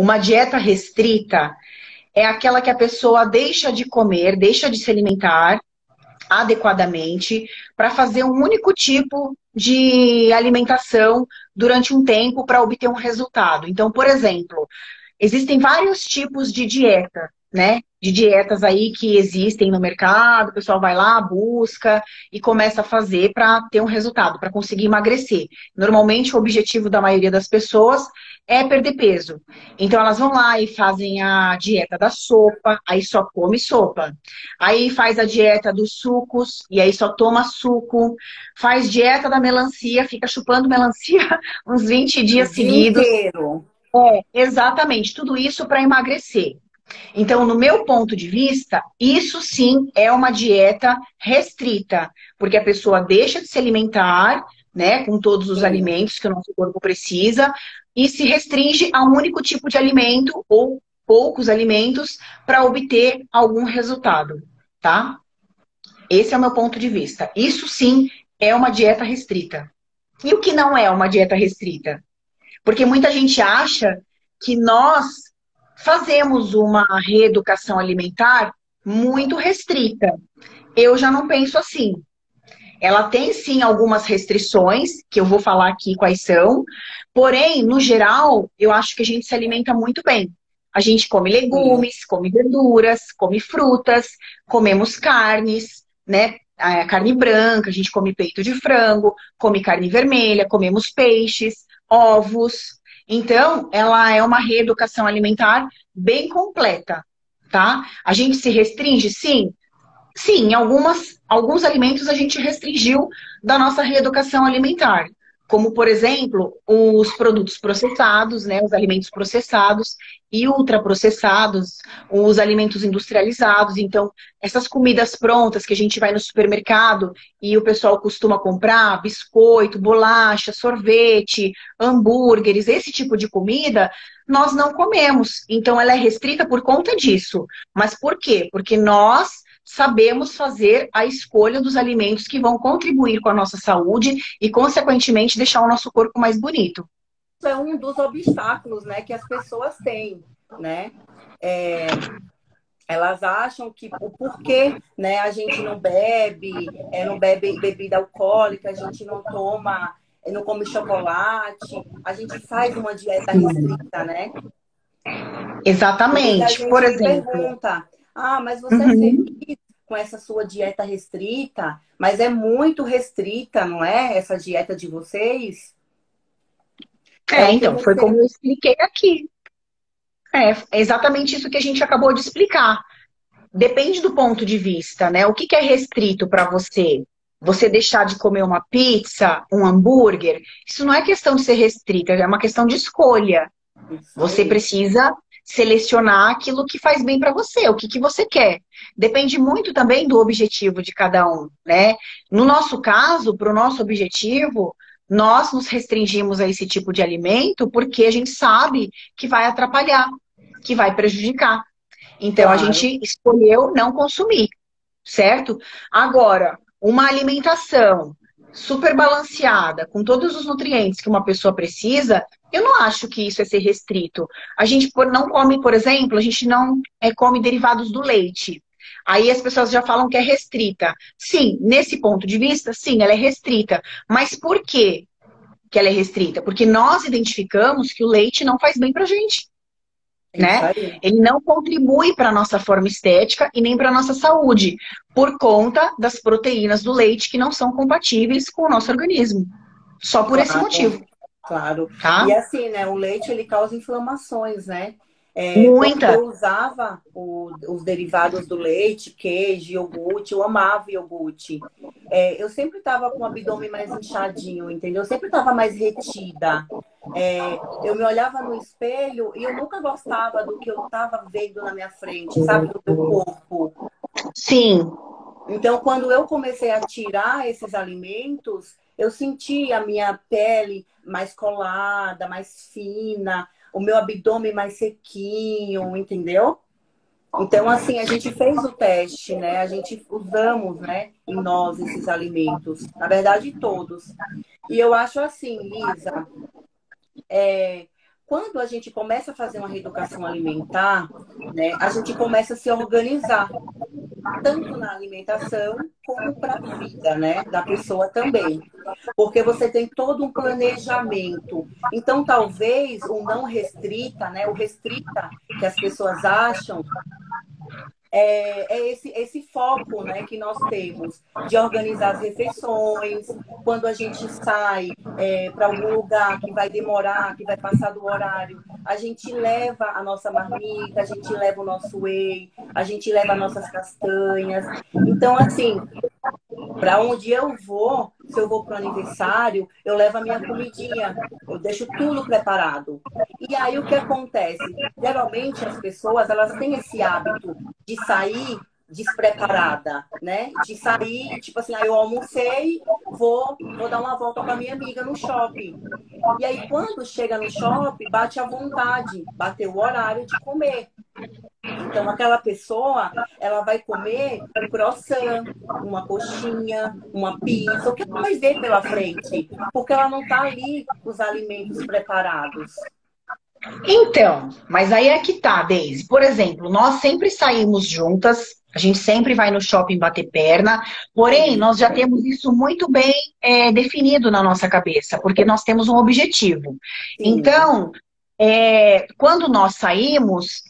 Uma dieta restrita é aquela que a pessoa deixa de comer, deixa de se alimentar adequadamente para fazer um único tipo de alimentação durante um tempo para obter um resultado. Então, por exemplo, existem vários tipos de dieta, né? De dietas aí que existem no mercado, o pessoal vai lá, busca e começa a fazer para ter um resultado, para conseguir emagrecer. Normalmente, o objetivo da maioria das pessoas é perder peso. Então, elas vão lá e fazem a dieta da sopa, aí só come sopa. Aí faz a dieta dos sucos, e aí só toma suco. Faz dieta da melancia, fica chupando melancia uns 20 O dias dia seguidos. inteiro. Exatamente, tudo isso para emagrecer. Então, no meu ponto de vista, isso sim é uma dieta restrita, porque a pessoa deixa de se alimentar, né, com todos os Sim. alimentos que o nosso corpo precisa e se restringe a um único tipo de alimento ou poucos alimentos para obter algum resultado, tá? Esse é o meu ponto de vista. Isso sim é uma dieta restrita. E o que não é uma dieta restrita? Porque muita gente acha que nós fazemos uma reeducação alimentar muito restrita. Eu já não penso assim. Ela tem sim algumas restrições, que eu vou falar aqui quais são, porém, no geral, eu acho que a gente se alimenta muito bem. A gente come Sim. legumes, come verduras, come frutas, comemos carnes, né? A carne branca, a gente come peito de frango, come carne vermelha, comemos peixes, ovos. Então, ela é uma reeducação alimentar bem completa, tá? A gente se restringe, sim, sim, alguns alimentos a gente restringiu da nossa reeducação alimentar, como, por exemplo, os produtos processados, né, os alimentos processados e ultraprocessados, os alimentos industrializados. Então, essas comidas prontas que a gente vai no supermercado e o pessoal costuma comprar, biscoito, bolacha, sorvete, hambúrgueres, esse tipo de comida, nós não comemos. Então, ela é restrita por conta disso. Mas por quê? Porque nós sabemos fazer a escolha dos alimentos que vão contribuir com a nossa saúde e, consequentemente, deixar o nosso corpo mais bonito. Isso é um dos obstáculos, né, que as pessoas têm, né? É, elas acham que o porquê, né, a gente não bebe bebida alcoólica, a gente não toma, não come chocolate, a gente faz uma dieta restrita, né? E muita Exatamente. Por gente me exemplo, pergunta: ah, mas você é uhum. feliz com essa sua dieta restrita? Mas é muito restrita, não é? Essa dieta de vocês? É o que eu Então, foi como recebo. eu expliquei aqui. É exatamente isso que a gente acabou de explicar. Depende do ponto de vista, né? O que é restrito para você? Você deixar de comer uma pizza, um hambúrguer? Isso não é questão de ser restrita, é uma questão de escolha. Isso Você aí. precisa selecionar aquilo que faz bem para você, o que você quer. Depende muito também do objetivo de cada um, né? No nosso caso, para o nosso objetivo, nós nos restringimos a esse tipo de alimento porque a gente sabe que vai atrapalhar, que vai prejudicar. Então, a Claro. gente escolheu não consumir, certo? Agora, uma alimentação super balanceada, com todos os nutrientes que uma pessoa precisa, eu não acho que isso é ser restrito. A gente não come, por exemplo, a gente não come derivados do leite. Aí as pessoas já falam que é restrita. Sim, nesse ponto de vista, sim, ela é restrita. Mas por quê que ela é restrita? Porque nós identificamos que o leite não faz bem pra gente, É isso né? aí. Ele não contribui para a nossa forma estética e nem para a nossa saúde, por conta das proteínas do leite que não são compatíveis com o nosso organismo. Só por esse motivo, Claro, claro. tá? E assim, né? O leite ele causa inflamações, né? É, quando Muita. eu usava os derivados do leite, queijo, iogurte, eu amava iogurte. É, eu sempre estava com o abdômen mais inchadinho, entendeu? Eu sempre estava mais retida. É, eu me olhava no espelho e eu nunca gostava do que eu estava vendo na minha frente, sabe? Do meu corpo. Sim, Então, quando eu comecei a tirar esses alimentos, eu senti a minha pele mais colada, mais fina, o meu abdômen mais sequinho, entendeu? Então, assim, a gente fez o teste, né? A gente usamos, né, em nós esses alimentos. Na verdade, todos. E eu acho assim, Lisa, quando a gente começa a fazer uma reeducação alimentar, né, a gente começa a se organizar, tanto na alimentação como para a vida, né, da pessoa também. Porque você tem todo um planejamento. Então, talvez o não restrita, né, o restrita que as pessoas acham, é esse foco, né, que nós temos de organizar as refeições, quando a gente sai para algum lugar que vai demorar, que vai passar do horário, a gente leva a nossa marmita, a gente leva o nosso whey, a gente leva as nossas castanhas. Então, assim, para onde eu vou, se eu vou para o aniversário, eu levo a minha comidinha, eu deixo tudo preparado. E aí o que acontece? Geralmente as pessoas, elas têm esse hábito de sair despreparada, né? De sair, tipo assim, aí eu almocei, vou dar uma volta com a minha amiga no shopping. E aí quando chega no shopping, bate a vontade, bateu o horário de comer. Então, aquela pessoa, ela vai comer um croissant, uma coxinha, uma pizza, o que ela vai ver pela frente? Porque ela não está ali com os alimentos preparados. Então, mas aí é que tá, Deise. Por exemplo, nós sempre saímos juntas, a gente sempre vai no shopping bater perna, porém, Sim, nós já temos isso muito bem definido na nossa cabeça, porque nós temos um objetivo. sim. Então, quando nós saímos,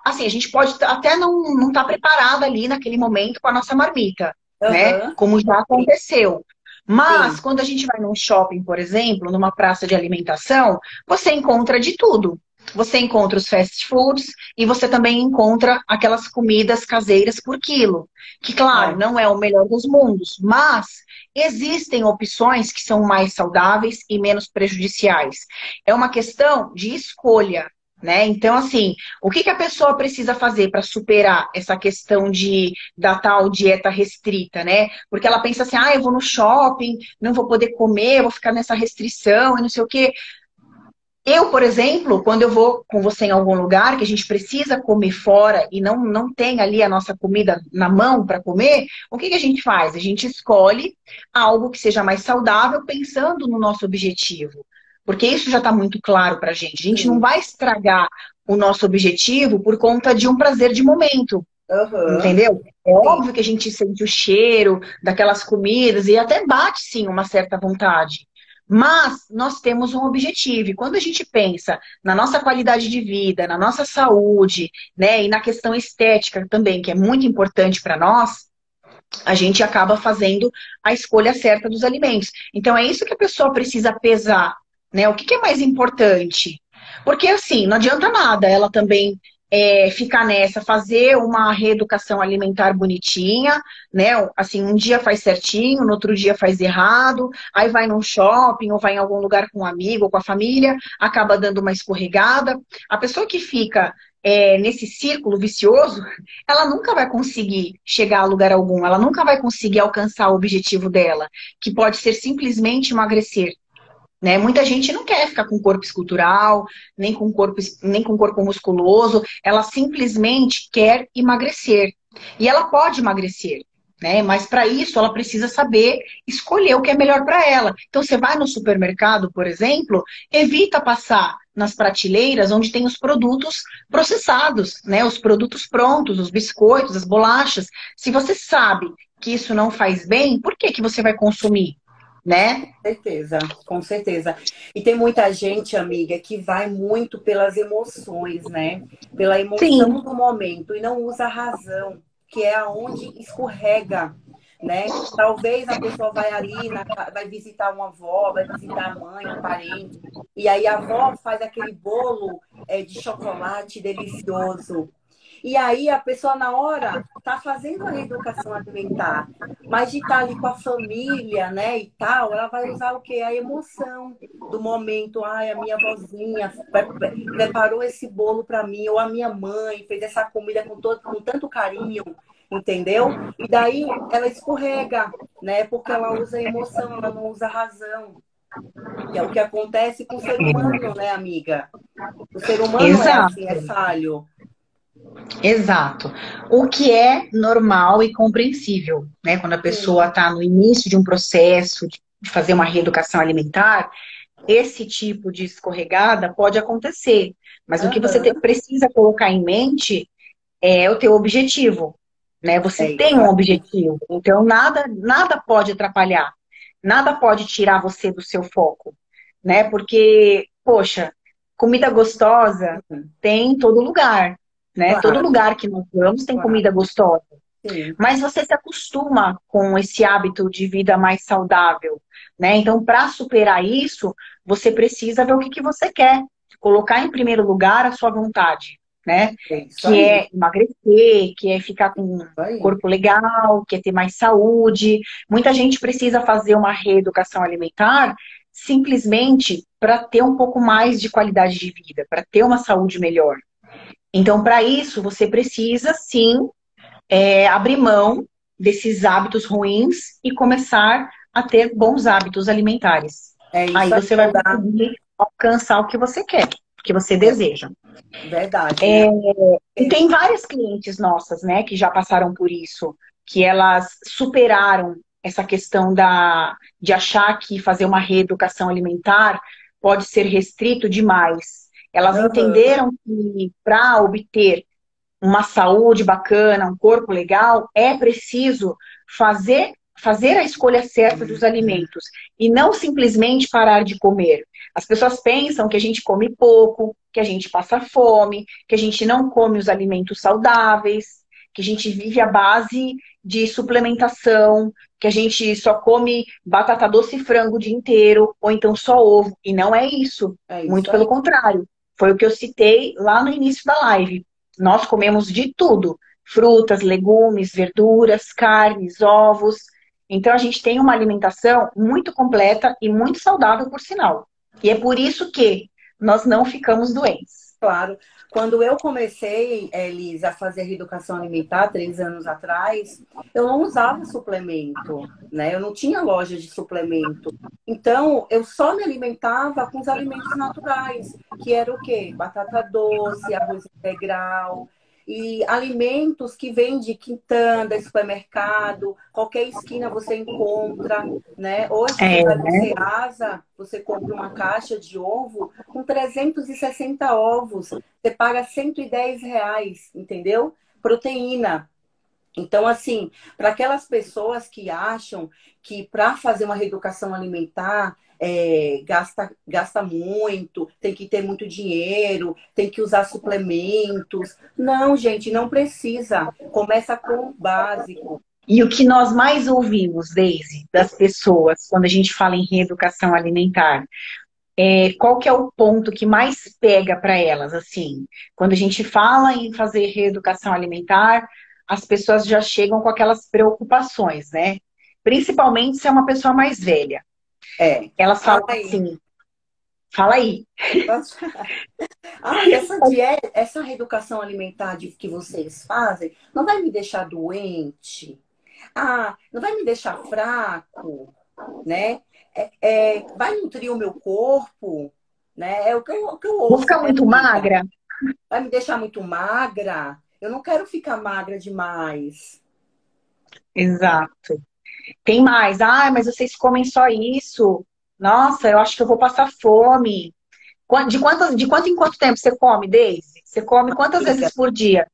assim, a gente pode até não estar preparada ali naquele momento com a nossa marmita, né? Aham, Como já aconteceu. Mas, sim. quando a gente vai num shopping, por exemplo, numa praça de alimentação, você encontra de tudo. Você encontra os fast foods e você também encontra aquelas comidas caseiras por quilo. Que, claro, É, não é o melhor dos mundos, mas existem opções que são mais saudáveis e menos prejudiciais. É uma questão de escolha, né? Então, assim, o que a pessoa precisa fazer para superar essa questão da tal dieta restrita, né? Porque ela pensa assim, eu vou no shopping, não vou poder comer, vou ficar nessa restrição e não sei o quê. Eu, por exemplo, quando eu vou com você em algum lugar que a gente precisa comer fora e não tem ali a nossa comida na mão para comer, o que a gente faz? A gente escolhe algo que seja mais saudável pensando no nosso objetivo. Porque isso já está muito claro para a gente. A gente não sim. vai estragar o nosso objetivo por conta de um prazer de momento. Aham, Entendeu? É sim. óbvio que a gente sente o cheiro daquelas comidas e até bate, sim, uma certa vontade. Mas nós temos um objetivo. E quando a gente pensa na nossa qualidade de vida, na nossa saúde, né, e na questão estética também, que é muito importante para nós, a gente acaba fazendo a escolha certa dos alimentos. Então é isso que a pessoa precisa pesar, né? O que é mais importante? Porque assim, não adianta nada ela também ficar nessa, fazer uma reeducação alimentar bonitinha, né? Assim, um dia faz certinho, no outro dia faz errado, aí vai num shopping ou vai em algum lugar com um amigo ou com a família, acaba dando uma escorregada. A pessoa que fica nesse círculo vicioso, ela nunca vai conseguir chegar a lugar algum, ela nunca vai conseguir alcançar o objetivo dela, que pode ser simplesmente emagrecer. Né? Muita gente não quer ficar com corpo escultural, nem com corpo musculoso, ela simplesmente quer emagrecer. E ela pode emagrecer, né? Mas para isso ela precisa saber escolher o que é melhor para ela. Então você vai no supermercado, por exemplo, evita passar nas prateleiras onde tem os produtos processados, né? Os produtos prontos, os biscoitos, as bolachas. Se você sabe que isso não faz bem, por que você vai consumir, né? Certeza, com certeza. E tem muita gente, amiga, que vai muito pelas emoções, né? Pela emoção Sim. do momento e não usa a razão, que é aonde escorrega, né? Talvez a pessoa vai ali, vai visitar uma avó, vai visitar a mãe, um parente, e aí a avó faz aquele bolo de chocolate delicioso. E aí a pessoa na hora tá fazendo a reeducação alimentar, mas de estar ali com a família, né, e tal, ela vai usar o quê? A emoção do momento. Ai, a minha vozinha preparou esse bolo para mim, ou a minha mãe fez essa comida com tanto carinho, entendeu? E daí ela escorrega, né, porque ela usa a emoção, ela não usa a razão. Que é o que acontece com o ser humano, né, amiga? O ser humano é assim, é Exato, falho. exato. O que é normal e compreensível, né? Quando a pessoa Sim, está no início de um processo de fazer uma reeducação alimentar, esse tipo de escorregada pode acontecer. Mas o que você Aham. precisa colocar em mente é o teu objetivo, né? Você É tem isso um aí. objetivo, então nada pode atrapalhar, nada pode tirar você do seu foco, né? Porque, poxa, comida gostosa Uhum. tem em todo lugar, né? Todo Claro, lugar que nós vamos tem claro. comida gostosa. Sim. Mas você se acostuma com esse hábito de vida mais saudável, né? Então, para superar isso, você precisa ver o que você quer, colocar em primeiro lugar a sua vontade, né? É isso Que aí. é emagrecer, que é ficar com um Isso aí. corpo legal, que é ter mais saúde. Muita gente precisa fazer uma reeducação alimentar simplesmente para ter um pouco mais de qualidade de vida, para ter uma saúde melhor. Então, para isso, você precisa sim abrir mão desses hábitos ruins e começar a ter bons hábitos alimentares. É Aí isso aí. você vai conseguir alcançar o que você quer, o que você É deseja. verdade, né? E tem várias clientes nossas, né, que já passaram por isso, que elas superaram essa questão de achar que fazer uma reeducação alimentar pode ser restrito demais. Elas Aham. entenderam que para obter uma saúde bacana, um corpo legal, é preciso fazer a escolha certa dos alimentos e não simplesmente parar de comer. As pessoas pensam que a gente come pouco, que a gente passa fome, que a gente não come os alimentos saudáveis, que a gente vive à base de suplementação, que a gente só come batata doce e frango o dia inteiro, ou então só ovo. E não é isso. É Muito isso pelo aí. contrário. Foi o que eu citei lá no início da live. Nós comemos de tudo: frutas, legumes, verduras, carnes, ovos. Então a gente tem uma alimentação muito completa e muito saudável, por sinal. E é por isso que nós não ficamos doentes. Claro. Quando eu comecei, Elis, a fazer reeducação alimentar, 3 anos atrás, eu não usava suplemento, né? Eu não tinha loja de suplemento. Então, eu só me alimentava com os alimentos naturais, que era o quê? Batata doce, arroz integral e alimentos que vêm de quintanda, supermercado, qualquer esquina você encontra, né? Hoje você É, vai no Ceasa, você compra uma caixa de ovo com 360 ovos, você paga R$ 110, entendeu? Proteína. Então, assim, para aquelas pessoas que acham que para fazer uma reeducação alimentar gasta muito, tem que ter muito dinheiro, tem que usar suplementos. Não, gente, não precisa. Começa com o básico. e o que nós mais ouvimos, Daisy, das pessoas, quando a gente fala em reeducação alimentar, qual que é o ponto que mais pega para elas, assim? Quando a gente fala em fazer reeducação alimentar, as pessoas já chegam com aquelas preocupações, né? Principalmente se é uma pessoa mais velha. É. Elas falam Ai, assim, fala aí. essa dieta, essa reeducação alimentar que vocês fazem não vai me deixar doente? Ah, não vai me deixar fraco, né? Vai nutrir o meu corpo, né? É o que eu Vou ouço, ficar né, muito amiga? magra? Vai me deixar muito magra? Eu não quero ficar magra demais. Exato. Tem mais. Ah, mas vocês comem só isso. Nossa, eu acho que eu vou passar fome. De quanto em quanto tempo você come, Daisy? Você come quantas Amiga, vezes por dia?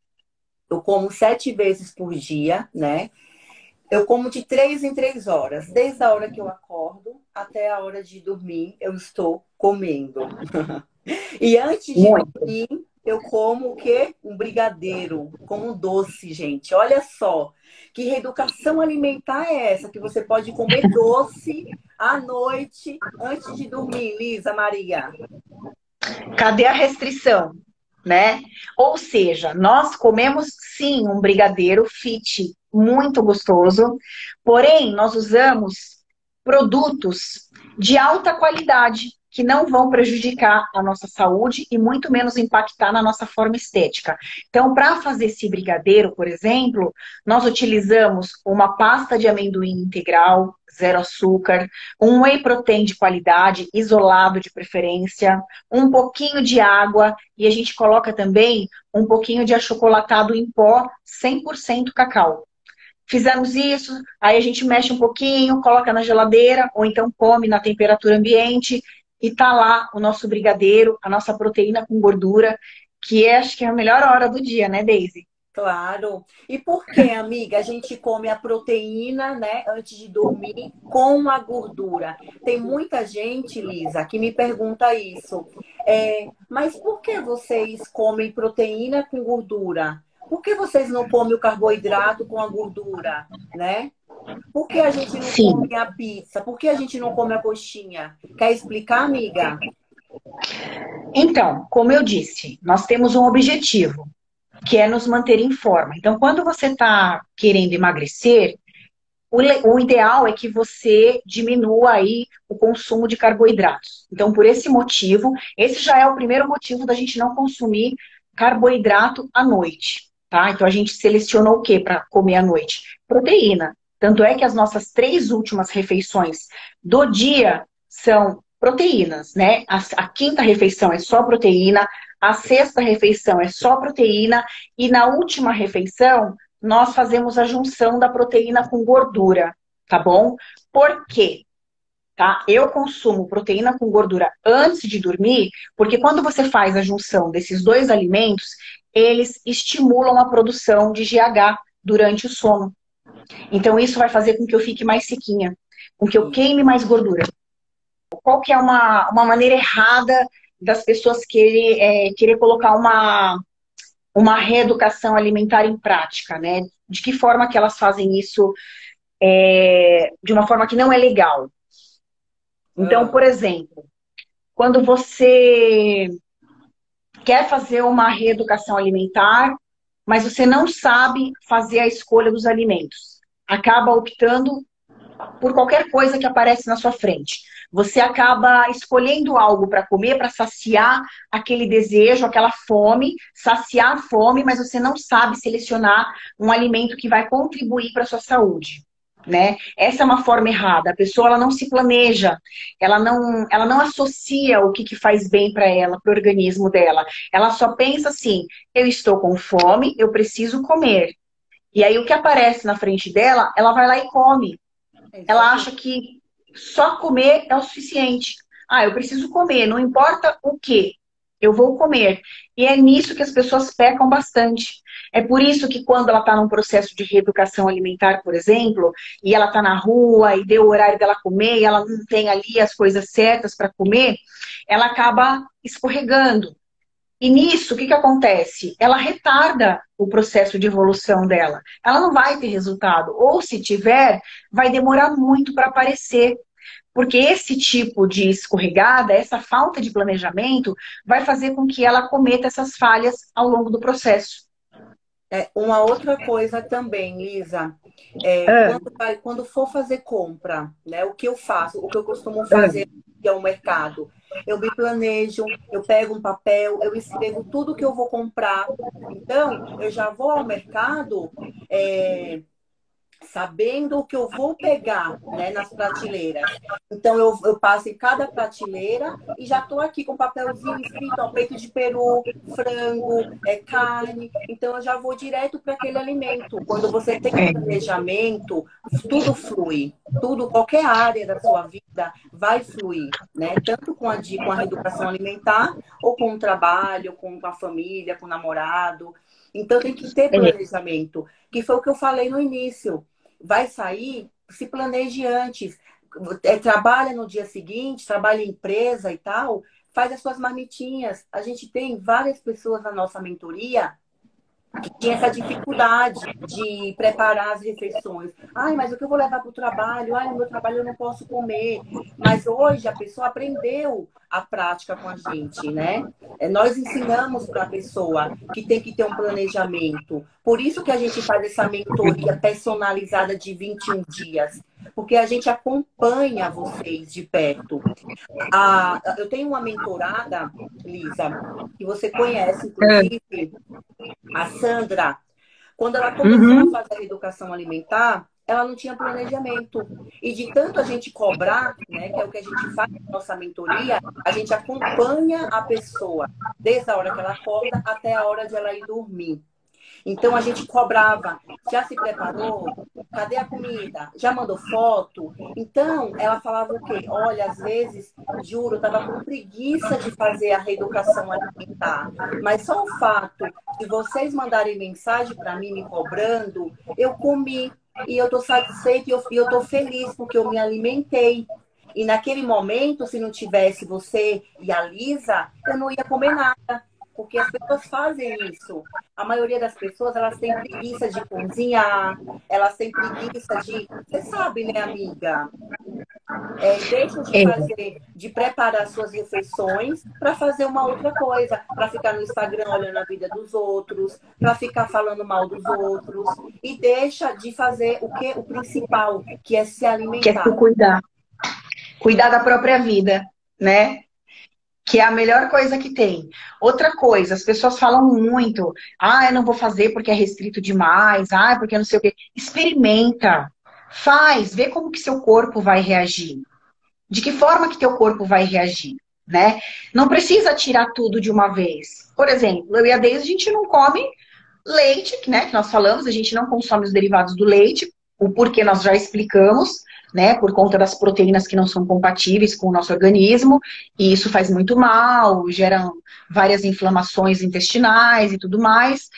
eu como 7 vezes por dia, né? Eu como de 3 em 3 horas. Desde a hora que eu acordo até a hora de dormir, eu estou comendo. E antes de Muito. dormir, eu como o quê? Um brigadeiro, como um doce, gente. Olha só, que reeducação alimentar é essa? Que você pode comer doce à noite antes de dormir, Lisa Maria. Cadê a restrição, né? Ou seja, nós comemos sim um brigadeiro fit, muito gostoso, porém nós usamos produtos de alta qualidade que não vão prejudicar a nossa saúde e muito menos impactar na nossa forma estética. Então, para fazer esse brigadeiro, por exemplo, nós utilizamos uma pasta de amendoim integral, zero açúcar, um whey protein de qualidade, isolado de preferência, um pouquinho de água e a gente coloca também um pouquinho de achocolatado em pó, 100% cacau. Fizemos isso, aí a gente mexe um pouquinho, coloca na geladeira ou então come na temperatura ambiente e tá lá o nosso brigadeiro, a nossa proteína com gordura, que acho que é a melhor hora do dia, né, Daisy? Claro. E por que, amiga, a gente come a proteína, né, antes de dormir com a gordura? Tem muita gente, Lisa, que me pergunta isso. Mas por que vocês comem proteína com gordura? Por que vocês não comem o carboidrato com a gordura, né? Por que a gente não come Sim. a pizza? Por que a gente não come a coxinha? Quer explicar, amiga? Então, como eu disse, nós temos um objetivo, que é nos manter em forma. Então, quando você está querendo emagrecer, o ideal é que você diminua aí o consumo de carboidratos. Então, por esse motivo, esse já é o primeiro motivo da gente não consumir carboidrato à noite, tá? Então, a gente selecionou o que para comer à noite? Proteína. Tanto é que as nossas 3 últimas refeições do dia são proteínas, né? A quinta refeição é só proteína, a sexta refeição é só proteína, e na última refeição nós fazemos a junção da proteína com gordura, tá bom? Por quê? Tá? Eu consumo proteína com gordura antes de dormir, porque quando você faz a junção desses dois alimentos, eles estimulam a produção de GH durante o sono. Então isso vai fazer com que eu fique mais sequinha, com que eu queime mais gordura. Qual que é uma maneira errada das pessoas querer colocar uma reeducação alimentar em prática, né? De que forma que elas fazem isso de uma forma que não é legal. Então, Ah, por exemplo, quando você quer fazer uma reeducação alimentar, mas você não sabe fazer a escolha dos alimentos, acaba optando por qualquer coisa que aparece na sua frente. Você acaba escolhendo algo para comer, para saciar aquele desejo, aquela fome, saciar a fome, mas você não sabe selecionar um alimento que vai contribuir para a sua saúde. Né? Essa é uma forma errada. A pessoa ela não se planeja, ela não associa o que faz bem para ela, para o organismo dela. Ela só pensa assim: eu estou com fome, eu preciso comer. E aí o que aparece na frente dela, ela vai lá e come. Ela exatamente. acha que só comer é o suficiente. Ah, eu preciso comer, não importa o que, eu vou comer. E é nisso que as pessoas pecam bastante. É por isso que quando ela está num processo de reeducação alimentar, por exemplo, e ela está na rua e deu o horário dela comer, e ela não tem ali as coisas certas para comer, ela acaba escorregando. E nisso, o que acontece? Ela retarda o processo de evolução dela. Ela não vai ter resultado. Ou se tiver, vai demorar muito para aparecer. Porque esse tipo de escorregada, essa falta de planejamento, vai fazer com que ela cometa essas falhas ao longo do processo. Uma outra coisa também, Lisa, Ah, quando for fazer compra, né, o que eu faço, o que eu costumo ah. fazer ao mercado, eu me planejo, eu pego um papel, eu escrevo tudo que eu vou comprar. Então, eu já vou ao mercado, é, sabendo o que eu vou pegar, né, nas prateleiras. Então, eu passo em cada prateleira e já estou aqui com um papelzinho escrito, ó, peito de peru, frango, carne. Então, eu já vou direto para aquele alimento. Quando você tem um É. planejamento, tudo flui. Tudo, qualquer área da sua vida vai fluir, né? Tanto com a reeducação alimentar, ou com o trabalho, com a família, com o namorado. Então, tem que ter É. planejamento, que foi o que eu falei no início. Vai sair, se planeje antes. Trabalha no dia seguinte, trabalha em empresa e tal, faz as suas marmitinhas. A gente tem várias pessoas na nossa mentoria que tinha essa dificuldade de preparar as refeições. Ai, mas o que eu vou levar para o trabalho? Ai, no meu trabalho eu não posso comer. Mas hoje a pessoa aprendeu a prática com a gente, né? Nós ensinamos para a pessoa que tem que ter um planejamento. Por isso que a gente faz essa mentoria personalizada de 21 dias. Porque a gente acompanha vocês de perto. Eu tenho uma mentorada, Lisa, que você conhece, inclusive, a Sandra. Quando ela começou a Uhum. fazer a educação alimentar, ela não tinha planejamento. E de tanto a gente cobrar, né, que é o que a gente faz na nossa mentoria, a gente acompanha a pessoa desde a hora que ela acorda até a hora de ela ir dormir. Então a gente cobrava, já se preparou? Cadê a comida? Já mandou foto? Então, ela falava o quê? Olha, às vezes, juro, eu estava com preguiça de fazer a reeducação alimentar. Mas só o fato de vocês mandarem mensagem para mim me cobrando, eu comi. E eu estou satisfeita e eu estou feliz porque eu me alimentei. E naquele momento, se não tivesse você e a Lisa, eu não ia comer nada. Porque as pessoas fazem isso. A maioria das pessoas, elas têm preguiça de cozinhar, elas têm preguiça de... Você sabe, né, amiga? Deixam de É, fazer, de preparar suas refeições para fazer uma outra coisa, para ficar no Instagram olhando a vida dos outros, para ficar falando mal dos outros, e deixa de fazer o que? O principal, que é se que é se alimentar. cuidar. Cuidar da própria vida, né? Que é a melhor coisa que tem. Outra coisa, as pessoas falam muito, ah, eu não vou fazer porque é restrito demais, ah, porque não sei o quê. Experimenta, faz, vê como que seu corpo vai reagir. De que forma que teu corpo vai reagir, né? Não precisa tirar tudo de uma vez. Por exemplo, eu e a Deise, a gente não come leite, né, que nós falamos, a gente não consome os derivados do leite, o porquê nós já explicamos, né, por conta das proteínas que não são compatíveis com o nosso organismo, e isso faz muito mal, gera várias inflamações intestinais e tudo mais,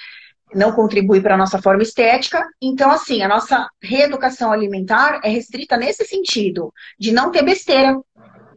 não contribui para a nossa forma estética. Então, assim, a nossa reeducação alimentar é restrita nesse sentido, de não ter besteira,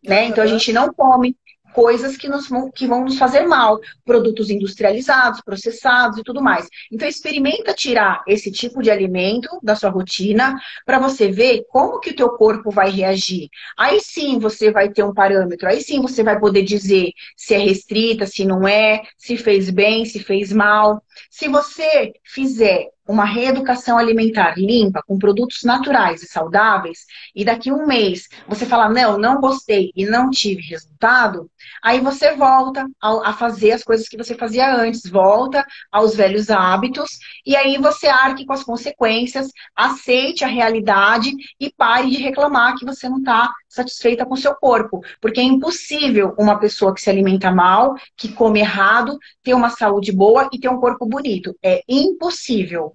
né? Então a Aham. gente não come coisas que vão nos fazer mal, produtos industrializados, processados e tudo mais. Então experimenta tirar esse tipo de alimento da sua rotina para você ver como que o teu corpo vai reagir. Aí sim você vai ter um parâmetro, aí sim você vai poder dizer se é restrita, se não é, se fez bem, se fez mal. Se você fizer uma reeducação alimentar limpa, com produtos naturais e saudáveis, e daqui um mês você falar, não, não gostei e não tive resultado, aí você volta a fazer as coisas que você fazia antes, volta aos velhos hábitos, e aí você arque com as consequências, aceite a realidade e pare de reclamar que você não está satisfeita com o seu corpo. Porque é impossível uma pessoa que se alimenta mal, que come errado, ter uma saúde boa e ter um corpo bonito. É impossível,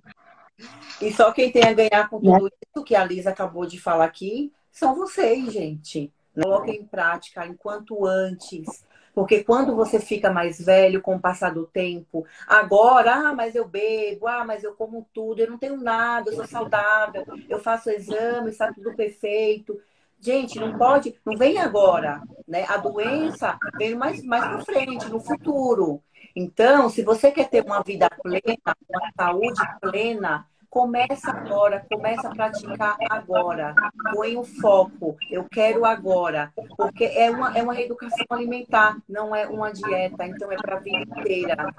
E só quem tem a ganhar com né? tudo isso que a Lisa acabou de falar aqui são vocês, gente. Coloquem em prática enquanto antes. Porque quando você fica mais velho com o passar do tempo, agora, mas eu bebo, mas eu como tudo, eu não tenho nada, eu sou saudável, eu faço exame, está tudo perfeito. Gente, não pode, não vem agora, né? A doença vem mais para frente, no futuro. Então, se você quer ter uma vida plena, uma saúde plena, começa agora, começa a praticar agora. Põe o foco, eu quero agora. Porque é uma reeducação alimentar, não é uma dieta, então é para a vida inteira.